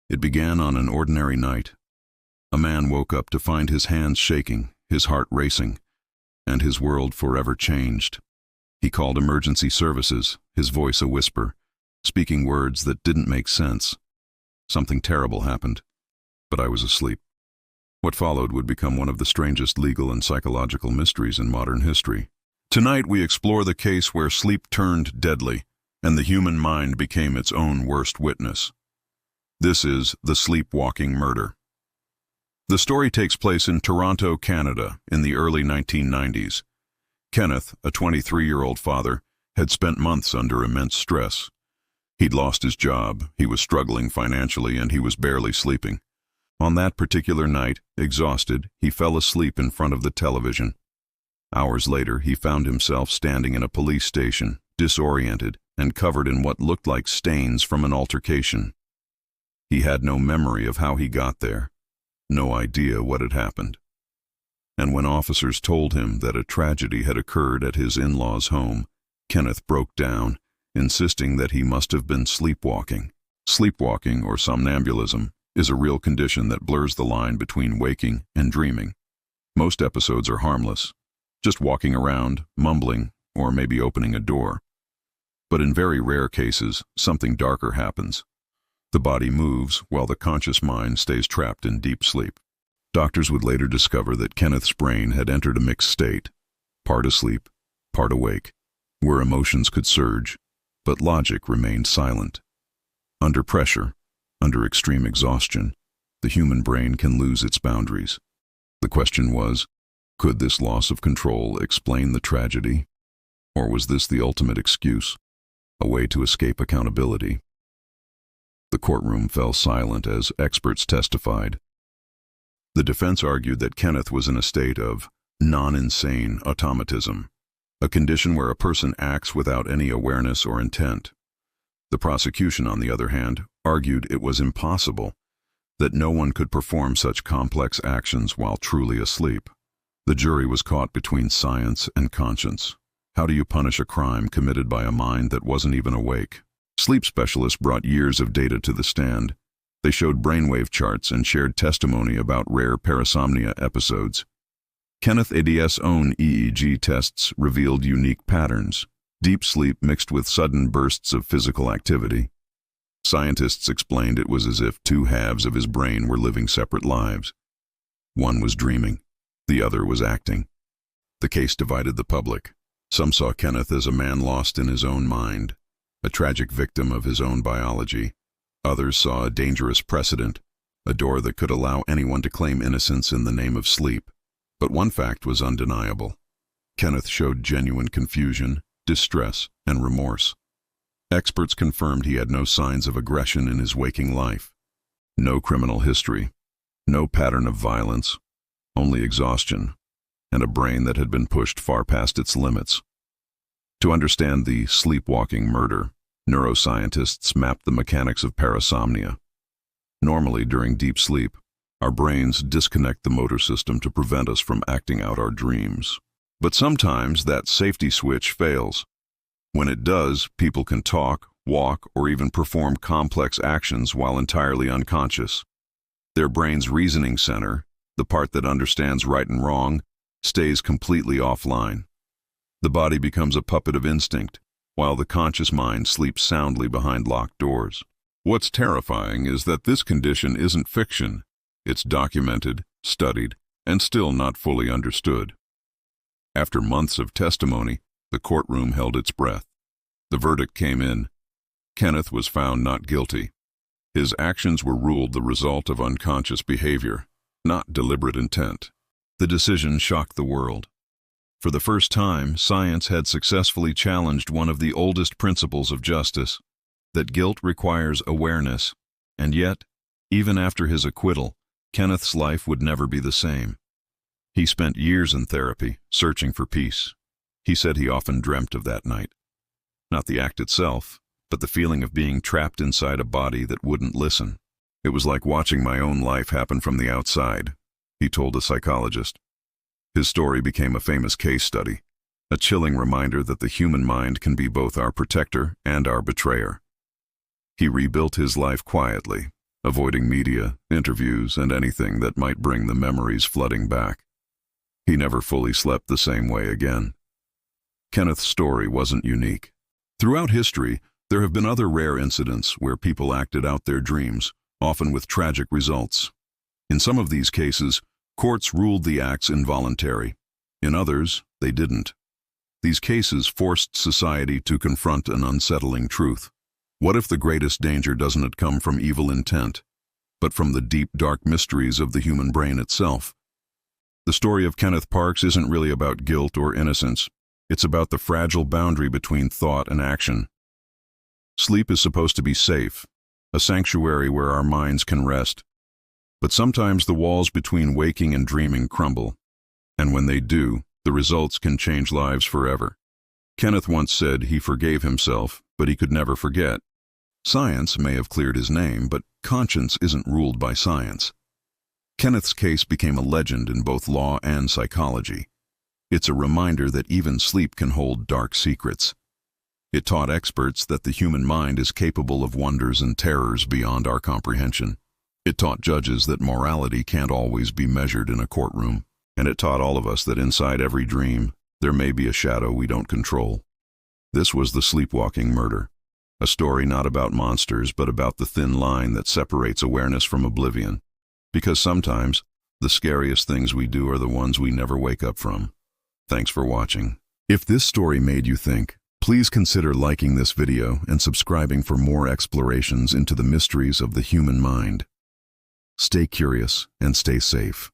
It began on an ordinary night. A man woke up to find his hands shaking, his heart racing, and his world forever changed. He called emergency services, his voice a whisper, speaking words that didn't make sense. Something terrible happened, but I was asleep. What followed would become one of the strangest legal and psychological mysteries in modern history. Tonight we explore the case where sleep turned deadly, and the human mind became its own worst witness. This is the Sleepwalking Murder. The story takes place in Toronto, Canada, in the early 1990s. Kenneth, a 23-year-old father, had spent months under immense stress. He'd lost his job, he was struggling financially, and he was barely sleeping. On that particular night, exhausted, he fell asleep in front of the television. Hours later, he found himself standing in a police station, disoriented and covered in what looked like stains from an altercation. He had no memory of how he got there, no idea what had happened. And when officers told him that a tragedy had occurred at his in-laws' home, Kenneth broke down, insisting that he must have been sleepwalking. Sleepwalking, or somnambulism, is a real condition that blurs the line between waking and dreaming. Most episodes are harmless, just walking around, mumbling, or maybe opening a door. But in very rare cases, something darker happens. The body moves while the conscious mind stays trapped in deep sleep. Doctors would later discover that Kenneth's brain had entered a mixed state, part asleep, part awake, where emotions could surge, but logic remained silent. Under pressure, under extreme exhaustion, the human brain can lose its boundaries. The question was, could this loss of control explain the tragedy? Or was this the ultimate excuse, a way to escape accountability? The courtroom fell silent as experts testified. The defense argued that Kenneth was in a state of non-insane automatism, a condition where a person acts without any awareness or intent. The prosecution, on the other hand, argued it was impossible, that no one could perform such complex actions while truly asleep. The jury was caught between science and conscience. How do you punish a crime committed by a mind that wasn't even awake? Sleep specialists brought years of data to the stand. They showed brainwave charts and shared testimony about rare parasomnia episodes. Kenneth Ad's own EEG tests revealed unique patterns, deep sleep mixed with sudden bursts of physical activity. Scientists explained it was as if two halves of his brain were living separate lives. One was dreaming, the other was acting. The case divided the public. Some saw Kenneth as a man lost in his own mind, a tragic victim of his own biology. Others saw a dangerous precedent, a door that could allow anyone to claim innocence in the name of sleep. But one fact was undeniable. Kenneth showed genuine confusion, distress, and remorse. Experts confirmed he had no signs of aggression in his waking life. No criminal history, no pattern of violence, only exhaustion, and a brain that had been pushed far past its limits. To understand the sleepwalking murder, neuroscientists mapped the mechanics of parasomnia. Normally, during deep sleep, our brains disconnect the motor system to prevent us from acting out our dreams. But sometimes that safety switch fails. When it does, people can talk, walk, or even perform complex actions while entirely unconscious. Their brain's reasoning center, the part that understands right and wrong, stays completely offline. The body becomes a puppet of instinct, while the conscious mind sleeps soundly behind locked doors. What's terrifying is that this condition isn't fiction. It's documented, studied, and still not fully understood. After months of testimony, the courtroom held its breath. The verdict came in. Kenneth was found not guilty. His actions were ruled the result of unconscious behavior, not deliberate intent. The decision shocked the world. For the first time, science had successfully challenged one of the oldest principles of justice, that guilt requires awareness, and yet, even after his acquittal, Kenneth's life would never be the same. He spent years in therapy, searching for peace. He said he often dreamt of that night. Not the act itself, but the feeling of being trapped inside a body that wouldn't listen. It was like watching my own life happen from the outside, he told a psychologist. His story became a famous case study, a chilling reminder that the human mind can be both our protector and our betrayer. He rebuilt his life quietly, avoiding media, interviews, and anything that might bring the memories flooding back. He never fully slept the same way again. Kenneth's story wasn't unique. Throughout history, there have been other rare incidents where people acted out their dreams, often with tragic results. In some of these cases, courts ruled the acts involuntary. In others, they didn't. These cases forced society to confront an unsettling truth. What if the greatest danger doesn't come from evil intent, but from the deep, dark mysteries of the human brain itself? The story of Kenneth Parks isn't really about guilt or innocence. It's about the fragile boundary between thought and action. Sleep is supposed to be safe, a sanctuary where our minds can rest. But sometimes the walls between waking and dreaming crumble, and when they do, the results can change lives forever. Kenneth once said he forgave himself, but he could never forget. Science may have cleared his name, but conscience isn't ruled by science. Kenneth's case became a legend in both law and psychology. It's a reminder that even sleep can hold dark secrets. It taught experts that the human mind is capable of wonders and terrors beyond our comprehension. It taught judges that morality can't always be measured in a courtroom. And it taught all of us that inside every dream, there may be a shadow we don't control. This was the Sleepwalking Murder, a story not about monsters, but about the thin line that separates awareness from oblivion. Because sometimes, the scariest things we do are the ones we never wake up from. Thanks for watching. If this story made you think, please consider liking this video and subscribing for more explorations into the mysteries of the human mind. Stay curious and stay safe.